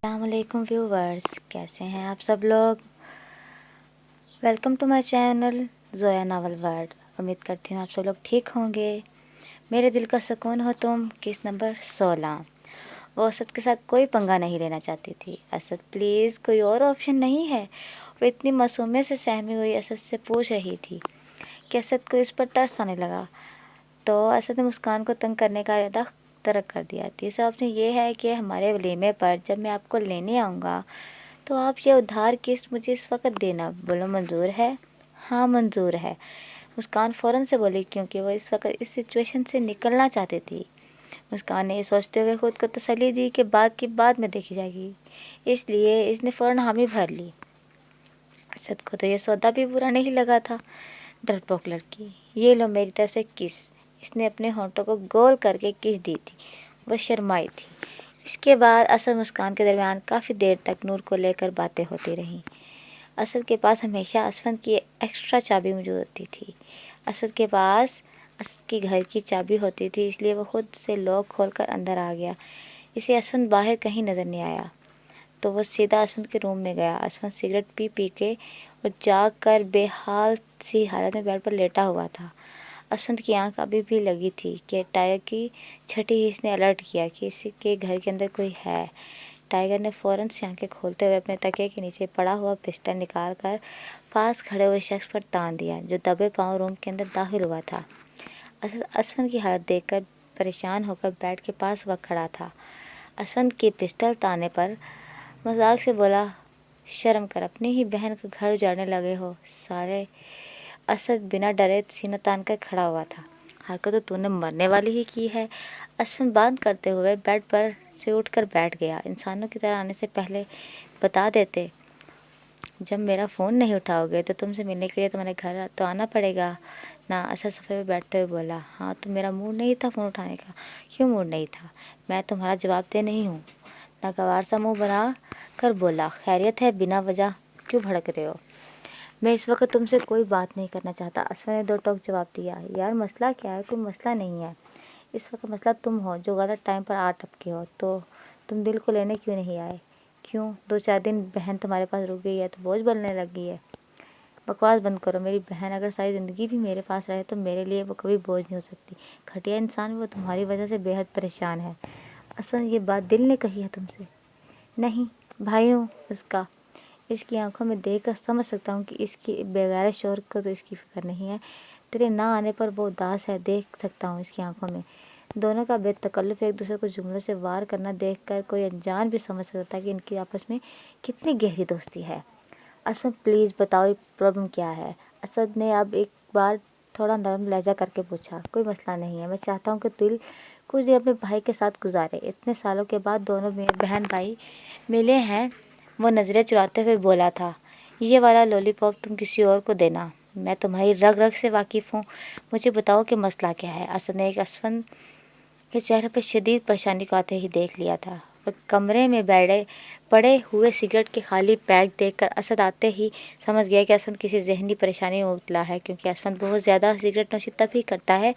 السلام علیکم ویورز، کیسے ہیں آپ سب لوگ؟ Welcome to my channel Zoya novel world. امید کرتی ہوں آپ سب لوگ ٹھیک ہوں گے۔ میرے دل کا سکون ہو تم، کس نمبر 16۔ وہ اسد کے ساتھ کوئی پنگا نہیں لینا چاہتی تھی۔ اسد پلیز، کوئی اور آپشن نہیں ہے؟ وہ اتنی معصومیت سے سہمی ہوئی اسد سے پوچھ رہی تھی کہ اسد کو اس پر ترس آنے لگا، تو اسد نے مسکان کو تنگ کرنے کا ارادہ ترک کر دیا۔ تیسرا آپشن یہ ہے کہ ہمارے ولیمے پر جب میں آپ کو لینے آؤں گا تو آپ یہ ادھار قسط مجھے اس وقت دینا۔ بولو منظور ہے؟ ہاں منظور ہے، مسکان فوراً سے بولی، کیونکہ وہ اس وقت اس سچویشن سے نکلنا چاہتی تھی۔ مسکان نے یہ سوچتے ہوئے خود کو تسلی دی کہ بات کی بعد میں دیکھی جائے گی، اس لیے اس نے فوراً حامی بھر لی۔ اسد کو تو یہ سودا بھی برا نہیں لگا تھا۔ ڈرپوک لڑکی، یہ لو میری طرف سے کس۔ اس نے اپنے ہونٹوں کو گول کر کے کس دی تھی۔ وہ شرمائی تھی۔ اس کے بعد اسد مسکان کے درمیان کافی دیر تک نور کو لے کر باتیں ہوتی رہیں۔ اسد کے پاس ہمیشہ اسفند کی ایکسٹرا چابی موجود ہوتی تھی۔ اسد کے پاس اسد کی گھر کی چابی ہوتی تھی، اس لیے وہ خود سے لاک کھول کر اندر آ گیا۔ اسے اسفند باہر کہیں نظر نہیں آیا تو وہ سیدھا اسفند کے روم میں گیا۔ اسفند سگریٹ پی کے اور جاگ کر بے حال سی حالت میں بیڈ پر لیٹا ہوا تھا۔ اسفند کی آنکھ ابھی بھی لگی تھی کہ ٹائگر کی چھٹی ہی اس نے الرٹ کیا کہ اسی کے گھر کے اندر کوئی ہے۔ ٹائگر نے فوراً سے آنکھیں کھولتے ہوئے اپنے تکیے کے نیچے پڑا ہوا پسٹل نکال کر پاس کھڑے ہوئے شخص پر تان دیا، جو دبے پاؤں روم کے اندر داخل ہوا تھا۔ اسفند کی حالت دیکھ کر پریشان ہو کر بیڈ کے پاس وہ کھڑا تھا۔ اسفند کی پسٹل تانے پر مذاق سے بولا، شرم کر، اپنی ہی بہن کا گھر اجاڑنے لگے ہو سارے۔ اسد بنا ڈرے سینہ تان کر کھڑا ہوا تھا۔ حرکت تو نے مرنے والی ہی کی ہے۔ اسفند بند کرتے ہوئے بیڈ پر سے اٹھ کر بیٹھ گیا۔ انسانوں کی طرح آنے سے پہلے بتا دیتے، جب میرا فون نہیں اٹھاؤ گے تو تم سے ملنے کے لیے تمہارے گھر تو آنا پڑے گا نا۔ اسد صفحے پہ بیٹھتے ہوئے بولا، ہاں تو میرا موڈ نہیں تھا فون اٹھانے کا۔ کیوں موڈ نہیں تھا؟ میں تمہارا جواب دہ نہیں ہوں۔ ناگوار سا منہ بنا کر بولا، خیریت ہے؟ بنا وجہ کیوں بھڑک رہے ہو؟ میں اس وقت تم سے کوئی بات نہیں کرنا چاہتا۔ اسفند نے دو ٹوک جواب دیا، یار مسئلہ کیا ہے؟ کوئی مسئلہ نہیں ہے، اس وقت مسئلہ تم ہو جو غلط ٹائم پر آ ٹپکے ہو۔ تو تم دل کو لینے کیوں نہیں آئے؟ کیوں 2-4 دن بہن تمہارے پاس رک گئی ہے تو بوجھ بننے لگی ہے؟ بکواس بند کرو، میری بہن اگر ساری زندگی بھی میرے پاس رہے تو میرے لیے وہ کبھی بوجھ نہیں ہو سکتی۔ گھٹیا انسان، وہ تمہاری وجہ سے بے حد پریشان ہے۔ اسفند، یہ بات دل نے کہی ہے تم سے؟ نہیں، بھائی ہوں اس کا۔ اس کی آنکھوں میں دیکھ کر سمجھ سکتا ہوں کہ اس کی بغیر شوہر کو تو اس کی فکر نہیں ہے۔ تیرے نہ آنے پر وہ اداس ہے، دیکھ سکتا ہوں اس کی آنکھوں میں۔ دونوں کا بے تکلف ایک دوسرے کو جملوں سے وار کرنا دیکھ کر کوئی انجان بھی سمجھ سکتا ہے کہ ان کی آپس میں کتنی گہری دوستی ہے۔ اسد پلیز بتاؤ یہ پرابلم کیا ہے؟ اسد نے اب ایک بار تھوڑا نرم لہجہ کر کے پوچھا۔ کوئی مسئلہ نہیں ہے، میں چاہتا ہوں کہ دل کچھ دیر اپنے بھائی کے ساتھ گزارے۔ اتنے سالوں کے بعد دونوں بہن بھائی ملے ہیں۔ وہ نظریں چراتے ہوئے بولا تھا، یہ والا لولی پاپ تم کسی اور کو دینا، میں تمہاری رگ رگ سے واقف ہوں، مجھے بتاؤ کہ مسئلہ کیا ہے؟ اسد نے ایک اسفند کے چہرے پر شدید پریشانی کو آتے ہی دیکھ لیا تھا، اور کمرے میں پڑے ہوئے سگریٹ کے خالی پیک دیکھ کر اسد آتے ہی سمجھ گیا کہ اسفند کسی ذہنی پریشانی میں مبتلا ہے، کیونکہ اسفند بہت زیادہ سگریٹ نوشی تب ہی کرتا ہے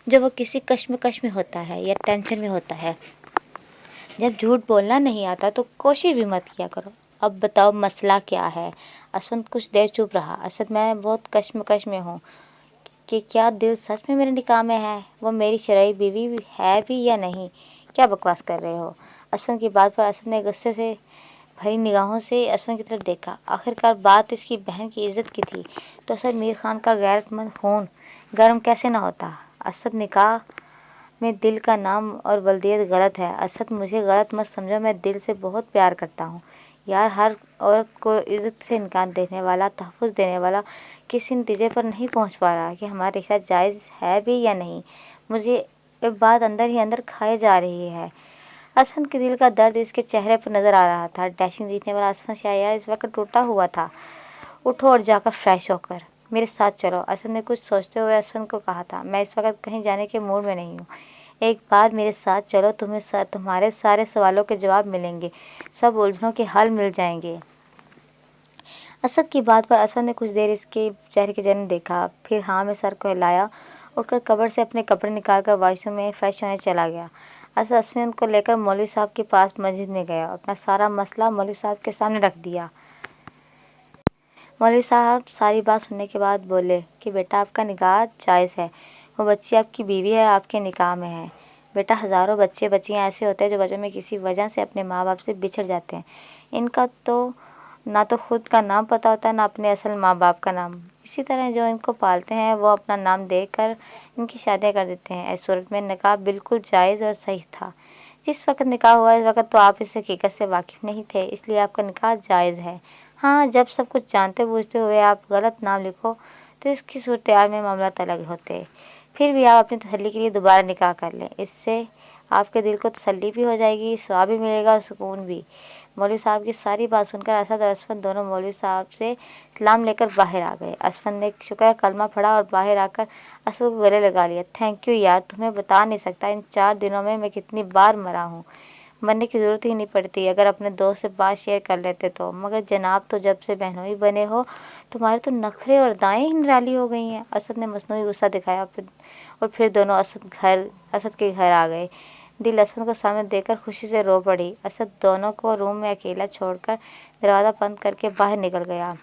جب وہ کسی کشمکش میں ہوتا ہے یا ٹینشن میں ہوتا ہے۔ جب جھوٹ بولنا نہیں آتا تو کوشش بھی مت کیا کرو۔ اب بتاؤ مسئلہ کیا ہے؟ اسفند کچھ دیر چپ رہا۔ اسد، میں بہت کشمکش میں ہوں کہ کیا دل سچ میں میرے نکاح میں ہے؟ وہ میری شرعی بیوی ہے بھی یا نہیں؟ کیا بکواس کر رہے ہو؟ اسفند کی بات پر اسد نے غصے سے بھری نگاہوں سے اسفند کی طرف دیکھا۔ آخرکار بات اس کی بہن کی عزت کی تھی تو اسد میر خان کا غیرت مند خون گرم کیسے نہ ہوتا؟ اسد، نکاح میں دل کا نام اور ولدیت غلط ہے۔ اسد، مجھے غلط مت سمجھو، میں دل سے بہت پیار کرتا ہوں یار۔ ہر عورت کو عزت سے انکار دینے والا، تحفظ دینے والا کسی نتیجے پر نہیں پہنچ پا رہا کہ ہمارا رشتہ جائز ہے بھی یا نہیں۔ مجھے یہ بات اندر ہی اندر کھائے جا رہی ہے۔ اسفند کے دل کا درد اس کے چہرے پر نظر آ رہا تھا۔ ڈیشنگ دیکھنے والا اسفند شاید اس وقت ٹوٹا ہوا تھا۔ اٹھو اور جا کر فریش ہو کر میرے ساتھ چلو۔ اسد نے کچھ سوچتے ہوئے اسفند کو کہا تھا، میں اس وقت کہیں جانے کے موڈ میں نہیں ہوں، ایک بار میرے ساتھ چلو، تمہارے سارے سوالوں کے جواب ملیں گے، سب الجھنوں کے حل مل جائیں گے۔ اسد کی بات پر اسفند نے کچھ دیر اس کے چہرے کی جانب دیکھا، پھر ہاں میں سر کو ہلایا، اٹھ کر کبرڈ سے اپنے کپڑے نکال کر واش روم میں فریش ہونے چلا گیا۔ असद अश्विन को लेकर मौलवी साहब के पास मस्जिद में गया, अपना सारा मसला मौलवी साहब के सामने रख दिया। मौलवी साहब सारी बात सुनने के बाद बोले कि बेटा आपका निकाह जायज़ है, वो बच्ची आपकी बीवी है, आपके निकाह में है। बेटा हज़ारों बच्चे बच्चियाँ ऐसे होते हैं जो बचपन में किसी वजह से अपने माँ बाप से बिछड़ जाते हैं। इनका तो ना तो खुद का नाम पता होता है, ना अपने असल माँ बाप का नाम। इसी तरह जो इनको पालते हैं वो अपना नाम देकर इनकी शादियाँ कर देते हैं। इस सूरत में निकाह बिल्कुल जायज़ और सही था। जिस वक्त निकाह हुआ इस वक्त तो आप इस हकीकत से वाकिफ़ नहीं थे, इसलिए आपका निकाह जायज़ है। हाँ, जब सब कुछ जानते बूझते हुए आप गलत नाम लिखो तो इसकी सूरत में मामला अलग होते। फिर भी आप अपनी तसल्ली के लिए दोबारा निकाह कर लें, इससे आपके दिल को तसल्ली भी हो जाएगी, सवाब भी मिलेगा और सुकून भी। मौलवी साहब की सारी बात सुनकर असद और असफन दोनों मौलवी साहब से सलाम लेकर बाहर आ गए। असफन ने शुक्र कलमा पढ़ा और बाहर आकर असद को गले लगा लिया। थैंक यू यार, तुम्हें बता नहीं सकता इन 4 दिनों में मैं कितनी बार मरा हूँ। मरने की ज़रूरत ही नहीं पड़ती अगर अपने दोस्त से बात शेयर कर लेते तो। मगर जनाब तो जब से बहनोई बने हो तुम्हारे तो नखरे और दाएँ ही निराली हो गई हैं। असद ने मसनूई गुस्सा दिखाया और फिर दोनों असद के घर आ गए। दिल असद को सामने देखकर खुशी से रो पड़ी। असद दोनों को रूम में अकेला छोड़कर दरवाज़ा बंद करके बाहर निकल गया।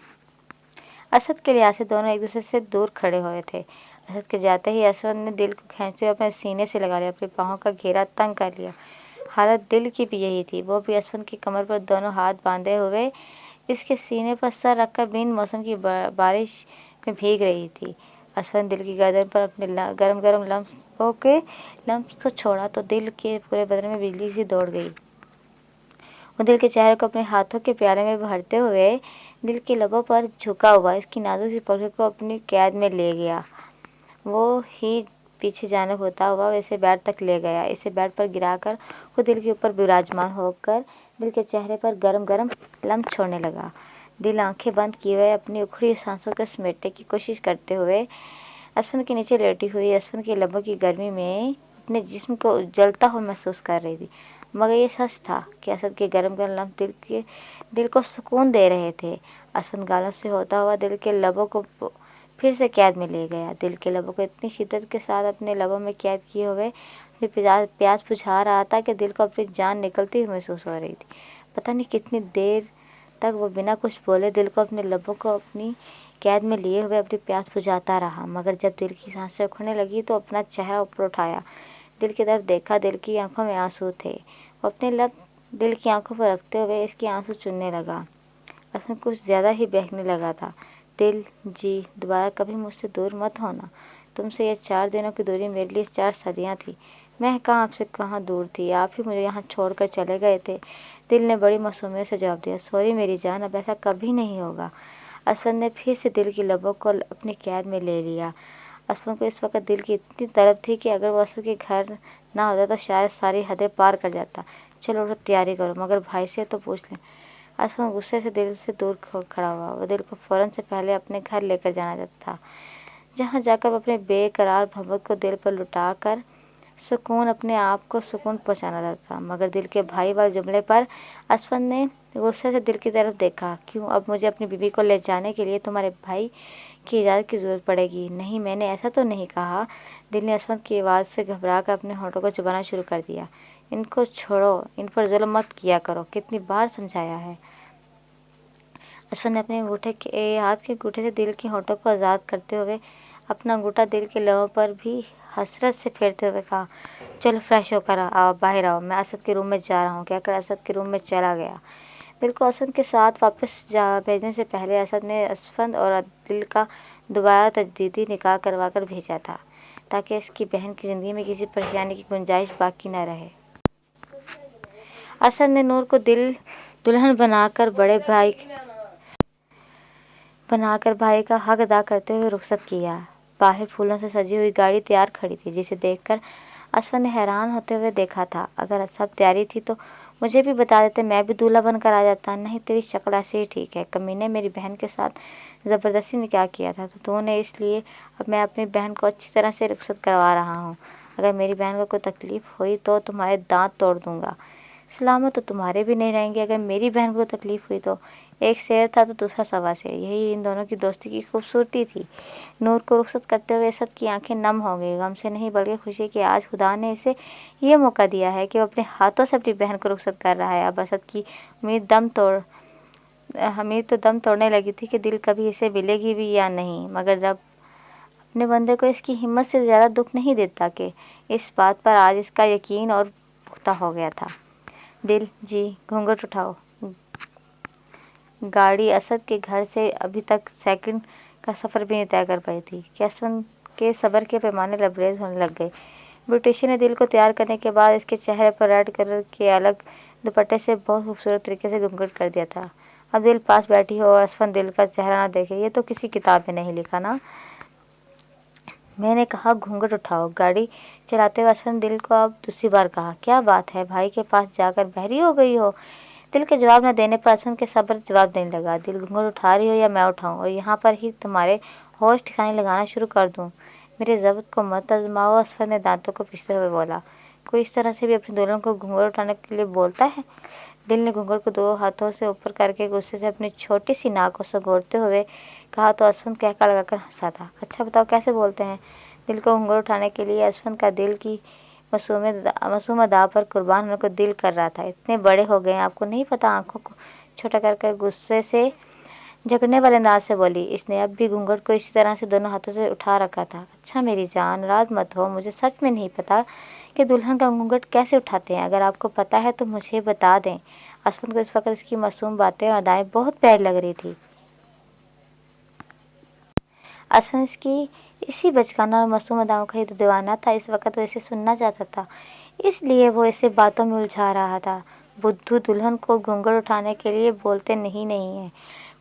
असद के लिहाज से दोनों एक दूसरे से दूर खड़े हुए थे। असद के जाते ही असद ने दिल को खींचते हुए अपने सीने से लगा लिया, अपनी बाहों का घेरा तंग कर लिया। हालत दिल की भी यही थी। वो भी असद की कमर पर दोनों हाथ बांधे हुए इसके सीने पर सर रखकर बिन मौसम की बारिश में भीग रही थी। असद दिल की गर्दन पर अपने गरम गरम लम्स को छोड़ा तो दिल के पूरे बदन में बिजली सी दौड़ गई। वो दिल के चेहरे को अपने हाथों के प्याले में भरते हुए दिल के लबों पर झुका हुआ इसकी नाजुक सी पलकों को अपनी कैद में ले गया। वो ही पीछे जाने होता हुआ इसे बेड तक ले गया। इसे बेड पर गिराकर वो दिल के ऊपर विराजमान होकर दिल के चेहरे पर गरम गरम लम्स छोड़ने लगा। दिल आंखें बंद किए हुए अपनी उखड़ी सांसों को समेटने की कोशिश करते हुए असफन के नीचे लेटी हुई असफन के लबों की गर्मी में अपने जिस्म को जलता हुआ महसूस कर रही थी। मगर ये सच था कि असद के गरम गरम लम्स दिल को सुकून दे रहे थे। असफन गालों से होता हुआ दिल के लबों को फिर से कैद में ले गया। दिल के लबों को इतनी शिद्दत के साथ अपने लबों में कैद किए हुए अपनी प्यास बुझा रहा था कि दिल को अपनी जान निकलती हुई महसूस हो रही थी। पता नहीं कितनी देर तक वो बिना कुछ बोले दिल को अपने लबों को अपनी कैद में लिए हुए अपनी प्यास बुझाता रहा। मगर जब दिल की सांसें उखड़ने लगी तो अपना चेहरा ऊपर उठाया, दिल की तरफ देखा। दिल की आंखों में आंसू थे। वो अपने लब दिल की आंखों पर रखते हुए इसके आंसू चुनने लगा। उसमें कुछ ज़्यादा ही बहकने लगा था। दिल जी, दोबारा कभी मुझसे दूर मत होना। तुमसे ये 4 दिनों की दूरी मेरे लिए 4 सदियाँ थी। मैं कहाँ आपसे कहाँ दूर थी, आप ही मुझे यहाँ छोड़कर चले गए थे। दिल ने बड़ी मासूमियत से जवाब दिया, सॉरी मेरी जान, अब ऐसा कभी नहीं होगा। असद ने फिर से दिल की लबों को अपनी कैद में ले लिया। असद को इस वक्त दिल की इतनी तलब थी कि अगर वो असद के घर ना होता तो शायद सारी हदें पार कर जाता। चलो उठो, तैयारी करो, मगर भाई से तो पूछ लें। असद गुस्से से दिल से दूर खड़ा हुआ। वो दिल को फ़ौरन से पहले अपने घर लेकर जाना चाहता था, जहाँ जाकर अपने बेकरार मोहब्बत को दिल पर लुटा कर सुकून अपने आप को सुकून पहुँचाना चाहता था। मगर दिल के भाई वाले जुमले पर असफन ने गुस्से से दिल की तरफ देखा। क्यों, अब मुझे अपनी बीवी को ले जाने के लिए तुम्हारे भाई की इजाज़त की ज़रूरत पड़ेगी? नहीं, मैंने ऐसा तो नहीं कहा। दिल ने असफन की आवाज़ से घबरा कर अपने होठों को चबाना शुरू कर दिया। इनको छोड़ो, इन पर जुल्म मत किया करो, कितनी बार समझाया है। असफन ने अपने हाथ के अंगूठे से दिल के होठों को आज़ाद करते हुए अपना अंगूठा दिल के लबों पर भी हसरत से फेरते हुए कहा, चलो फ्रेश होकर आओ, बाहर आओ, मैं असद के रूम में जा रहा हूँ। कहकर असद के रूम में चला गया। दिल को असद के साथ वापस भेजने से पहले असद ने असफन और दिल का दोबारा तजदीदी निकाह करवा कर भेजा था, ताकि इसकी बहन की ज़िंदगी में किसी परेशानी की गुंजाइश बाकी न रहे। असद ने नूर को दुल्हन बनाकर भाई का हक अदा करते हुए रुखसत किया। बाहर फूलों से सजी हुई गाड़ी तैयार खड़ी थी, जिसे देखकर असफर ने हैरान होते हुए देखा था। अगर सब तैयारी थी तो मुझे भी बता देते, मैं भी दूल्हा बनकर आ जाता। नहीं, तेरी शक्ल ऐसे ही ठीक है। कमीने मेरी बहन के साथ ज़बरदस्ती निकाह किया था तो तूने, इसलिए अब मैं अपनी बहन को अच्छी तरह से रुखसत करवा रहा हूँ। अगर मेरी बहन को कोई तकलीफ़ हुई तो तुम्हारे दांत तोड़ दूँगा। सलामत तो तुम्हारे भी नहीं रहेंगे अगर मेरी बहन को तकलीफ़ हुई तो। एक शेर था तो दूसरा सवा शेर, यही इन दोनों की दोस्ती की खूबसूरती थी। नूर को रुखसत करते हुए असद की आंखें नम हो गई, गम से नहीं बल्कि खुशी कि आज खुदा ने इसे ये मौका दिया है कि वो अपने हाथों से अपनी बहन को रुखसत कर रहा है। अब असद की उम्मीद तो दम तोड़ने लगी थी कि दिल कभी इसे मिलेगी भी या नहीं, मगर रब अपने बंदे को इसकी हिम्मत से ज़्यादा दुख नहीं देता कि इस बात पर आज इसका यकीन और पुख्ता हो गया था। दिल जी घूंघट उठाओ। गाड़ी असद के घर से अभी तक सेकंड का सफ़र भी नहीं तय कर पाई थी कि असद के सब्र के पैमाने लबरेज होने लग गए। ब्यूटिशियन ने दिल को तैयार करने के बाद इसके चेहरे पर रेड कलर के अलग दुपट्टे से बहुत खूबसूरत तरीके से घूंघट कर दिया था। अब दिल पास बैठी हो और असफन दिल का चेहरा ना देखे, ये तो किसी किताब में नहीं लिखा ना। मैंने कहा घूंघट उठाओ। गाड़ी चलाते हुए असफन दिल को अब दूसरी बार कहा, क्या बात है, भाई के पास जाकर बहरी हो गई हो? दिल के जवाब न देने पर असफन के सब्र जवाब देने लगा, दिल घूंघट उठा रही हो या मैं उठाऊं और यहाँ पर ही तुम्हारे होश ठिकाने लगाना शुरू कर दूं? मेरे ज़ब्त को मत आजमाओ, असफर ने दांतों को पिसते हुए बोला। कोई इस तरह से भी अपनी दुल्हन को घूंघट उठाने के लिए बोलता है? दिल ने घूंघट को दो हाथों से ऊपर करके गुस्से से अपनी छोटी सी नाक को सगोरते हुए कहा तो असफन कहका लगाकर हंसा था। अच्छा बताओ कैसे बोलते हैं? दिल को घूंघट उठाने के लिए असफन का दिल की मासूम अदा पर कुर्बान होने को दिल कर रहा था। इतने बड़े हो गए आपको नहीं पता? आंखों को छोटा कर गुस्से से झगड़ने वाले अंदाज से बोली। इसने अब भी घूंघट को इसी तरह से दोनों हाथों से उठा रखा था। अच्छा मेरी जान, नाराज मत हो, मुझे सच में नहीं पता कि दुल्हन का घूंघट कैसे उठाते हैं। अगर आपको पता है तो मुझे बता दें। असफन को इस वक्त इसकी मासूम बातें और अदाएं बहुत प्यारी लग रही थी। असफन इसकी इसी बचकाना और मासूम अदाओं का ही तो दीवाना था। इस वक्त वो इसे सुनना चाहता था, इसलिए वो इसे बातों में उलझा रहा था। बुद्धू दुल्हन को घूंघट उठाने के लिए बोलते नहीं है,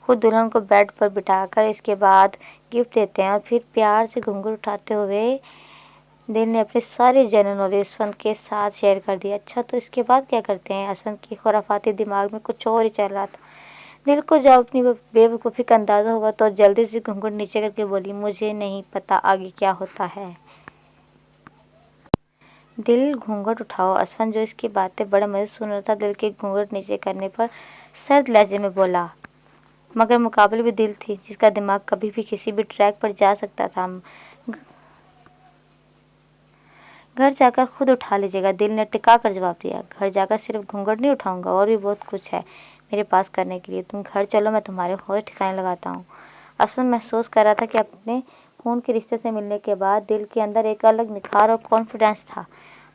खुद दुल्हन को बेड पर बिठाकर इसके बाद गिफ्ट देते हैं और फिर प्यार से घूंघट उठाते हुए दिल ने अपनी सारी जनरल नॉलेज असफन के साथ शेयर कर दी। अच्छा तो इसके बाद क्या करते हैं? असफन की खुराफाती दिमाग में कुछ और ही चल रहा था। दिल को जब अपनी बेवकूफ़ी का अंदाज़ा हुआ तो जल्दी से घूंघट नीचे करके बोली, मुझे नहीं पता आगे क्या होता है। दिल घूंघट उठाओ। असफन जो इसकी बातें बड़े मज़े से सुन रहा था, दिल के घूंघट नीचे करने पर सर्द लहजे में बोला, मगर मुकाबले भी दिल थी जिसका दिमाग कभी भी किसी भी ट्रैक पर जा सकता था। घर जाकर खुद उठा लीजिएगा, दिल ने टिका कर जवाब दिया। घर जाकर सिर्फ घूंघट नहीं उठाऊंगा, और भी बहुत कुछ है मेरे पास करने के लिए। तुम घर चलो, मैं तुम्हारे होश ठिकाने लगाता हूँ। असफन महसूस कर रहा था कि अपने खून के रिश्ते से मिलने के बाद दिल के अंदर एक अलग निखार और कॉन्फिडेंस था।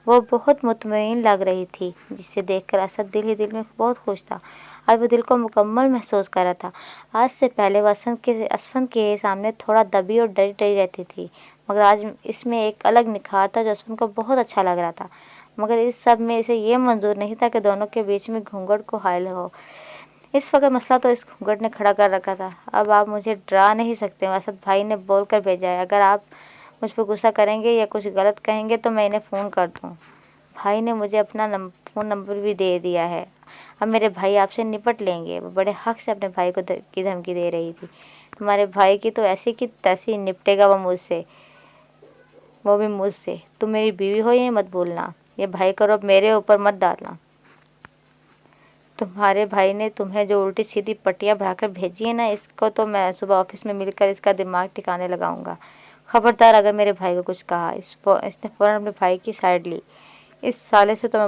वो बहुत मुतमईन लग रही थी, जिसे देखकर असद दिल ही दिल में बहुत खुश था। आज वो दिल को मुकम्मल महसूस कर रहा था। आज से पहले वो असफन के सामने थोड़ा दबी और डरी डरी रहती थी, मगर आज इसमें एक अलग निखार था जो असफन को बहुत अच्छा लग रहा था। मगर इस सब में इसे ये मंजूर नहीं था कि दोनों के बीच में घूंघट को हायल हो। इस वक्त मसला तो इस घूंघट ने खड़ा कर रखा था। अब आप मुझे डरा नहीं सकते हो, असद भाई ने बोल कर भेजा है। अगर आप मुझ पर गुस्सा करेंगे या कुछ गलत कहेंगे तो मैं इन्हें फ़ोन कर दूँ। भाई ने मुझे अपना फ़ोन नंबर भी दे दिया है। अब मेरे भाई आपसे निपट लेंगे। वो बड़े हक से अपने भाई को की धमकी दे रही थी। तुम्हारे भाई की तो ऐसी की तैसी निपटेगा वो मुझसे, वो भी मुझसे। तुम मेरी बीवी हो, ये मत भूलना। ये भाई करो अब मेरे ऊपर मत डालना। तुम्हारे भाई ने तुम्हें जो उल्टी सीधी पट्टियाँ बढ़ाकर भेजी है ना, इसको तो मैं सुबह ऑफिस में मिलकर इसका दिमाग ठिकाने लगाऊंगा। खबरदार अगर मेरे भाई को कुछ कहा। इसने फ़ौरन अपने भाई की साइड ली। इस साले से तो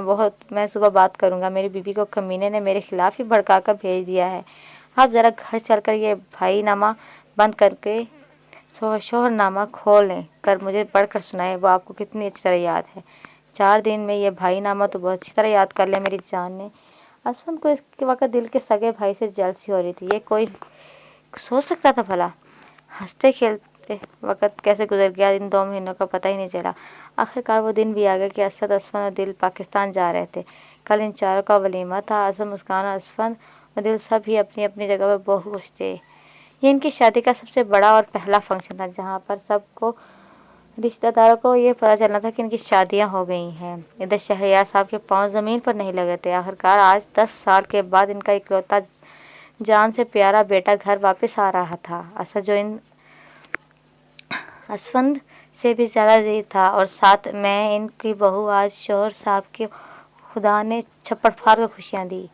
मैं सुबह बात करूंगा। मेरी बीवी को कमीने ने मेरे खिलाफ ही भड़का कर भेज दिया है। आप ज़रा घर चलकर ये भाईनामा बंद करके शोहरनामा खोलें कर मुझे पढ़कर सुनाए। वो आपको कितनी अच्छी तरह याद है। 4 दिन में ये भाईनामा तो बहुत अच्छी तरह याद कर लिया मेरी जान ने। असफन को इसके वक्त दिल के सगे भाई से जलसी हो रही थी। ये कोई सोच सकता था भला? हंसते खेलते वक्त कैसे गुजर गया इन 2 महीनों का पता ही नहीं चला। आखिरकार वो दिन भी आ गया कि असद, असफन और दिल पाकिस्तान जा रहे थे। कल इन चारों का वलीमा था। असद, मुस्कान, असफन और दिल सब ही अपनी अपनी जगह पर बहुत खुश थे। ये इनकी शादी का सबसे बड़ा और पहला फंक्शन था, जहाँ पर सबको रिश्तेदारों को ये पता चलना था कि इनकी शादियां हो गई हैं। इधर शहरयार साहब के पांव ज़मीन पर नहीं लग रहे थे। आखिरकार आज 10 साल के बाद इनका इकलौता जान से प्यारा बेटा घर वापस आ रहा था। असद जो इन असफंद से भी ज़्यादा अजीज था, और साथ में इनकी बहू आज शोहर साहब की खुदा ने छप्पड़ फाड़ कर खुशियाँ दी।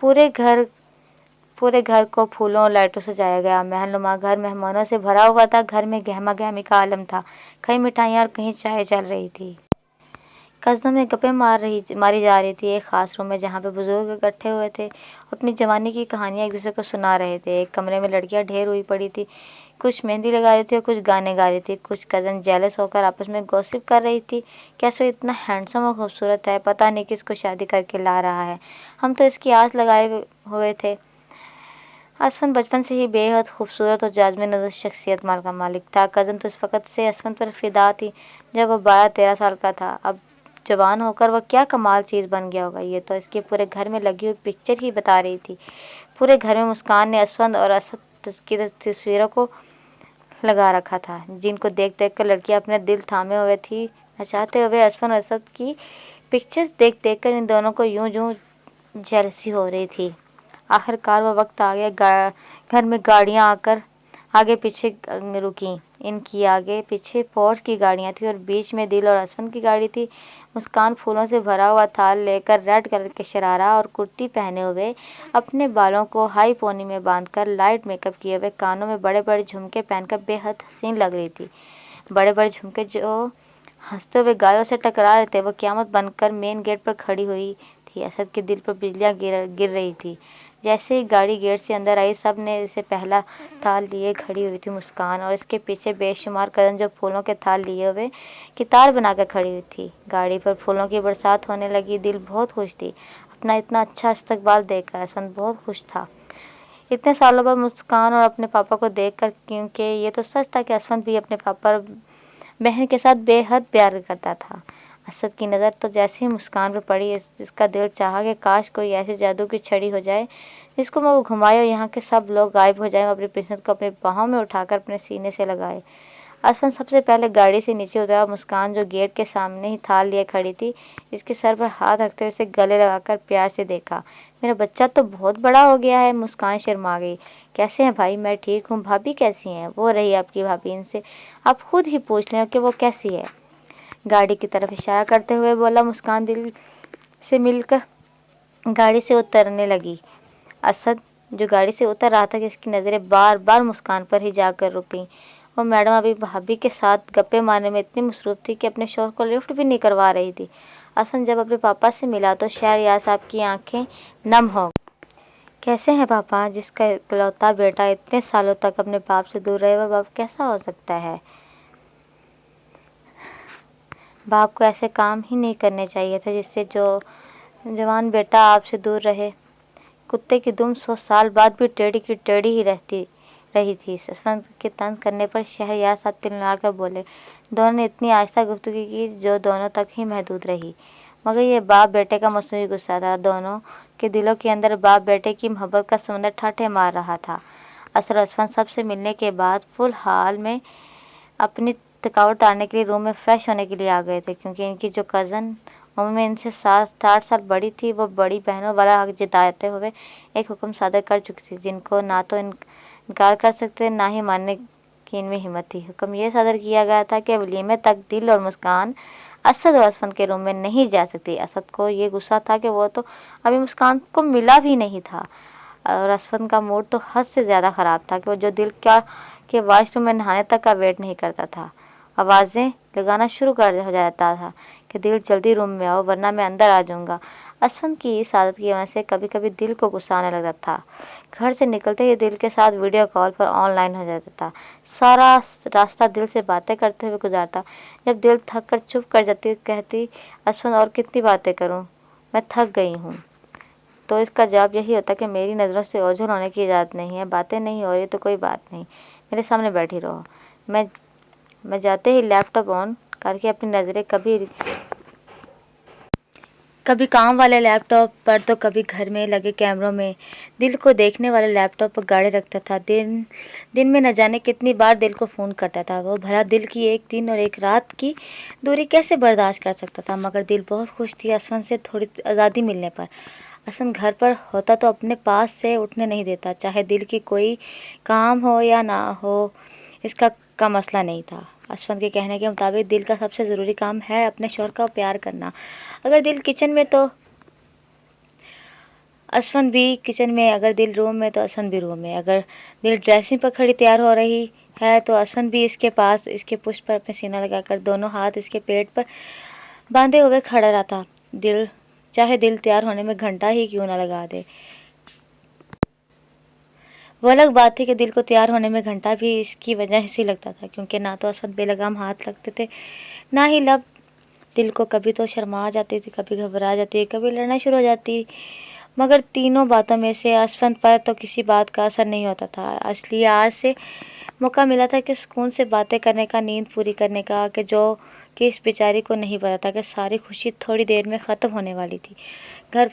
पूरे घर को फूलों और लाइटों से सजाया गया। महलनुमा घर मेहमानों से भरा हुआ था। घर में गहमा गहमी का आलम था। कहीं मिठाइयाँ और कहीं चाय चल रही थी। कस्बों में गप्पें मारी जा रही थी। एक खास रूम में जहाँ पे बुजुर्ग इकट्ठे हुए थे, अपनी जवानी की कहानियाँ एक दूसरे को सुना रहे थे। एक कमरे में लड़कियाँ ढेर हुई पड़ी थी। कुछ मेहंदी लगा रही थी और कुछ गाने गा रही थी। कुछ कज़न जेलस होकर आपस में गॉसिप कर रही थी। कैसे वो इतना हैंडसम और खूबसूरत है, पता नहीं किसको शादी करके ला रहा है। हम तो इसकी आस लगाए हुए थे। असफन बचपन से ही बेहद खूबसूरत और जाज़ब नज़र शख्सियत का मालिक था। कज़न तो इस वक्त से असफन पर फिदा थी जब वो 12-13 साल का था। अब जवान होकर वह क्या कमाल चीज़ बन गया होगा, ये तो इसके पूरे घर में लगी हुई पिक्चर ही बता रही थी। पूरे घर में मुस्कान ने असफन और असद की तस्वीरों को लगा रखा था, जिनको देख देख कर लड़कियां अपने दिल थामे हुए थी। नचाते हुए असफन और असद की पिक्चर्स देख देख कर इन दोनों को यूं यूं जेलसी हो रही थी। आखिरकार वह वक्त आ गया। घर में गाड़ियां आकर आगे पीछे रुकी। इनकी आगे पीछे पोर्श की गाड़ियां थी और बीच में दिल और असफन की गाड़ी थी। मुस्कान फूलों से भरा हुआ थाल लेकर रेड कलर के शरारा और कुर्ती पहने हुए, अपने बालों को हाई पोनी में बांधकर, लाइट मेकअप किए हुए, कानों में बड़े बड़े झुमके पहनकर बेहद हसीन लग रही थी। बड़े बड़े झुमके जो हंसते हुए गायों से टकरा रहे थे, वो क़यामत बनकर मेन गेट पर खड़ी हुई थी। असद के दिल पर बिजलियां गिर रही थी। जैसे ही गाड़ी गेट से अंदर आई, सब ने इसे पहला थाल लिए खड़ी हुई थी मुस्कान, और इसके पीछे बेशुमार कज़न जो फूलों के थाल लिए हुए कितार बनाकर खड़ी हुई थी। गाड़ी पर फूलों की बरसात होने लगी। दिल बहुत खुश थी। अपना इतना अच्छा इस्तकबाल देखकर असफन बहुत खुश था, इतने सालों बाद मुस्कान और अपने पापा को देखकर, क्योंकि ये तो सच था कि असफन भी अपने पापा और बहन के साथ बेहद प्यार करता था। असद की नज़र तो जैसे ही मुस्कान पर पड़ी, जिसका दिल चाहा कि काश कोई ऐसी जादू की छड़ी हो जाए जिसको वो घुमाए और यहाँ के सब लोग गायब हो जाए। अपनी प्रिंसेस को अपने बाहों में उठाकर अपने सीने से लगाए। असफन सबसे पहले गाड़ी से नीचे उतरा। मुस्कान जो गेट के सामने ही थाल लिए खड़ी थी, इसके सर पर हाथ रखते हुए उसे गले लगाकर प्यार से देखा। मेरा बच्चा तो बहुत बड़ा हो गया है। मुस्कान शर्मा गई। कैसे हैं भाई? मैं ठीक हूँ। भाभी कैसी हैं? वो रही आपकी भाभी, इनसे आप खुद ही पूछ लें कि वो कैसी है। गाड़ी की तरफ इशारा करते हुए बोला। मुस्कान दिल से मिलकर गाड़ी से उतरने लगी। असद जो गाड़ी से उतर रहा था कि इसकी नज़रें बार बार मुस्कान पर ही जाकर रुकी। वो मैडम अभी भाभी के साथ गप्पे मारने में इतनी मसरूफ़ थी कि अपने शौहर को लिफ्ट भी नहीं करवा रही थी। असद जब अपने पापा से मिला तो शहरयार साहब की आंखें नम हो। कैसे हैं पापा? जिसका इकलौता बेटा इतने सालों तक अपने बाप से दूर रहे, वह बाप कैसा हो सकता है? बाप को ऐसे काम ही नहीं करने चाहिए थे जिससे जो जवान बेटा आपसे दूर रहे। कुत्ते की दुम 100 साल बाद भी टेढ़ी की टेढ़ी ही रही थी। ससवन के तंज करने पर शहरयार साहब तिलमिला कर बोले। दोनों ने इतनी आहिस्ता गुफ्तगू की जो दोनों तक ही महदूद रही, मगर ये बाप बेटे का मसनूई गुस्सा था। दोनों के दिलों के अंदर बाप बेटे की मोहब्बत का समंदर ठाठे मार रहा था। असफन सबसे मिलने के बाद फुल हाल में अपनी थकावट उतारने के लिए रूम में फ्रेश होने के लिए आ गए थे, क्योंकि इनकी जो कज़न उम्र में इनसे 7-8 साल बड़ी थी, वो बड़ी बहनों वाला हक जताते हुए एक हुक्म सादर कर चुकी थी, जिनको ना तो इनकार कर सकते, ना ही मानने की इनमें हिम्मत थी। हुक्म यह सादर किया गया था कि वलीमे तक दिल और मुस्कान असद और असफन के रूम में नहीं जा सकती। असद को ये गुस्सा था कि वो तो अभी मुस्कान को मिला भी नहीं था, और असफन का मूड तो हद से ज़्यादा ख़राब था कि वो जो दिल क्या के वाशरूम में नहाने तक का वेट नहीं करता था। आवाज़ें लगाना शुरू हो जाता था कि दिल जल्दी रूम में आओ वरना मैं अंदर आ जाऊंगा। असफन की इस आदत की वजह से कभी कभी दिल को गुस्सा आने लगता था। घर से निकलते ही दिल के साथ वीडियो कॉल पर ऑनलाइन हो जाता था। सारा रास्ता दिल से बातें करते हुए गुजारता। जब दिल थक कर चुप कर जाती, कहती असफन और कितनी बातें करूँ, मैं थक गई हूँ। तो इसका जवाब यही होता कि मेरी नज़रों से ओझल होने की इजाज़त नहीं है। बातें नहीं हो रही तो कोई बात नहीं, मेरे सामने बैठी रहो। मैं जाते ही लैपटॉप ऑन करके अपनी नज़रें कभी काम वाले लैपटॉप पर तो कभी घर में लगे कैमरों में दिल को देखने वाले लैपटॉप पर गाड़े रखता था। दिन में न जाने कितनी बार दिल को फ़ोन करता था। वो भला दिल की एक दिन और एक रात की दूरी कैसे बर्दाश्त कर सकता था, मगर दिल बहुत खुश थी असफन से थोड़ी आज़ादी मिलने पर। असफन घर पर होता तो अपने पास से उठने नहीं देता, चाहे दिल की कोई काम हो या ना हो, इसका मसला नहीं था। असफन के कहने के मुताबिक दिल का सबसे ज़रूरी काम है अपने शौहर का प्यार करना। अगर दिल किचन में तो असफन भी किचन में, अगर दिल रूम में तो असफन भी रूम में। अगर दिल ड्रेसिंग पर खड़ी तैयार हो रही है तो असफन भी इसके पास, इसके पुष्ट पर अपने सीना लगाकर दोनों हाथ इसके पेट पर बांधे हुए खड़ा रहता। चाहे दिल तैयार होने में घंटा ही क्यों ना लगा दे। वो अलग बात थी कि दिल को तैयार होने में घंटा भी इसकी वजह से लगता था, क्योंकि ना तो असफन बेलगाम हाथ लगते थे, ना ही लब। दिल को कभी तो शर्मा जाती थी, कभी घबरा जाती, कभी लड़ना शुरू हो जाती, मगर तीनों बातों में से असफन पर तो किसी बात का असर नहीं होता था। इसलिए आज से मौका मिला था कि सुकून से बातें करने का, नींद पूरी करने का, कि इस बेचारी को नहीं पता था कि सारी खुशी थोड़ी देर में ख़त्म होने वाली थी। घर